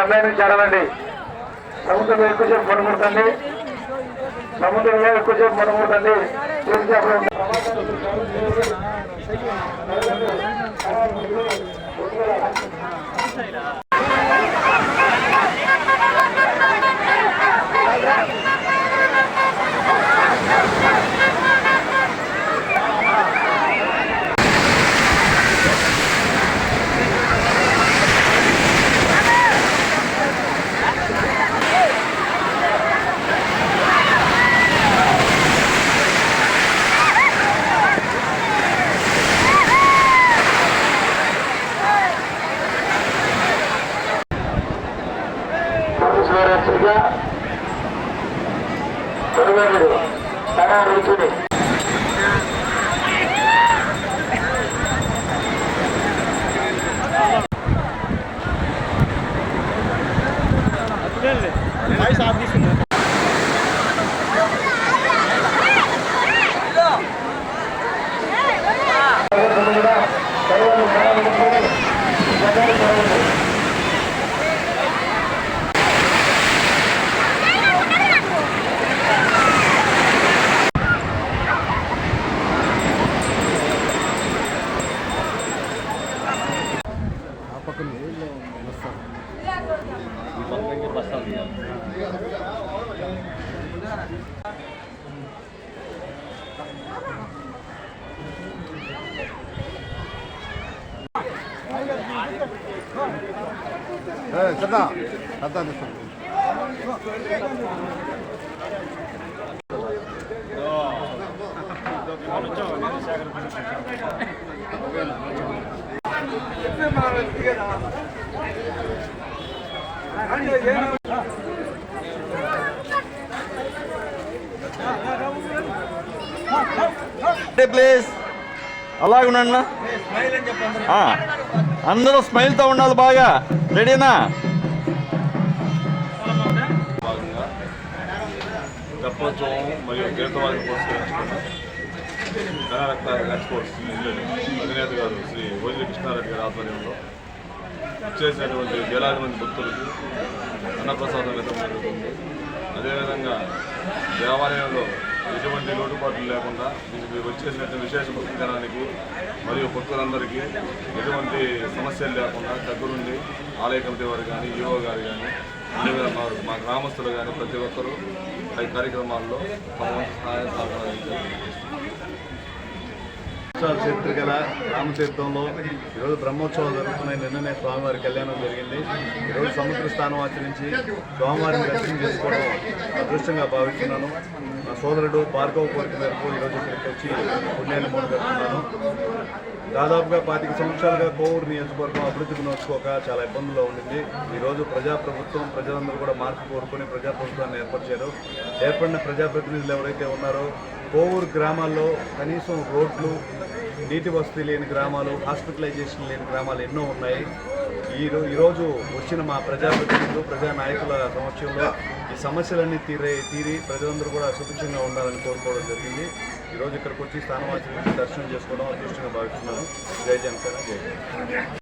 సమ్మెను చేరాలండి. సముద్రంలో ఎక్కువసేపు పడకూడదండి. సముద్రంలో ఎక్కువసేపు పడకూడదండి. ప్లీజ్ అలాగే ఉండండి. అందరూ స్మైల్తో ఉండాలి. బాగా రెడీనా? తెప్పోత్సవం మరియు దీర్ఘవాదిని పురస్కరించుకున్న ఘనరక్త ఎక్స్పోర్ట్స్ అధినేత గారు శ్రీ ఓజిలి కృష్ణారెడ్డి గారి ఆధ్వర్యంలో చేసినటువంటి వేలాది మంది భక్తులకు అన్నప్రసాదం వితరణ జరుగుతుంది. అదేవిధంగా దేవాలయంలో ఎటువంటి లోటుపాట్లు లేకుండా వచ్చేసినటువంటి విశేష భక్తి జనానికి మరియు భక్తులందరికీ ఎటువంటి సమస్యలు లేకుండా దగ్గరుండి ఆలయ కమిటీ వారు కానీ ఈఓ గారు కానీ మా గ్రామస్తులు కానీ ప్రతి ఒక్కరూ ఈ కార్యక్రమాల్లో తమ సహాయ సహకారాలు చరిత్ర గల రామతీర్థంలో ఈరోజు బ్రహ్మోత్సవాలు జరుగుతున్నాయి. నిన్ననే స్వామివారి కళ్యాణం జరిగింది. ఈరోజు సముద్ర స్థానం ఆచరించి స్వామివారిని దర్శనం చేసుకోవడం అదృష్టంగా భావిస్తున్నాను. నా సోదరుడు భార్గవ కోరిక మేరకు ఈరోజు ఇక్కడికి వచ్చి పుణ్యాన్ని మూడుగడుతున్నాను. దాదాపుగా 25 సంవత్సరాలుగా కోవూరు నియోజకవర్గం అభివృద్ధికి నోచుకోక చాలా ఇబ్బందుల్లో ఉండింది. ఈరోజు ప్రజాప్రభుత్వం ప్రజలందరూ కూడా మార్పు కోరుకొని ప్రజాప్రభుత్వాన్ని ఏర్పరిచారు. ఏర్పడిన ప్రజాప్రతినిధులు ఎవరైతే ఉన్నారో కోవూరు గ్రామాల్లో కనీసం రోడ్లు, నీటి వసతి లేని గ్రామాలు, హాస్పిటలైజేషన్ లేని గ్రామాలు ఎన్నో ఉన్నాయి. ఈరోజు వచ్చిన మా ప్రజాప్రతినిధులు, ప్రజానాయకుల సమక్షంలో ఈ సమస్యలన్నీ తీరి ప్రజలందరూ కూడా సుభిక్షంగా ఉండాలని కోరుకోవడం జరిగింది. ఈరోజు ఇక్కడికి వచ్చి స్థానమాచరించి దర్శనం చేసుకోవడం అదృష్టంగా భావిస్తున్నాను. జై జనసేన, జై జగన్.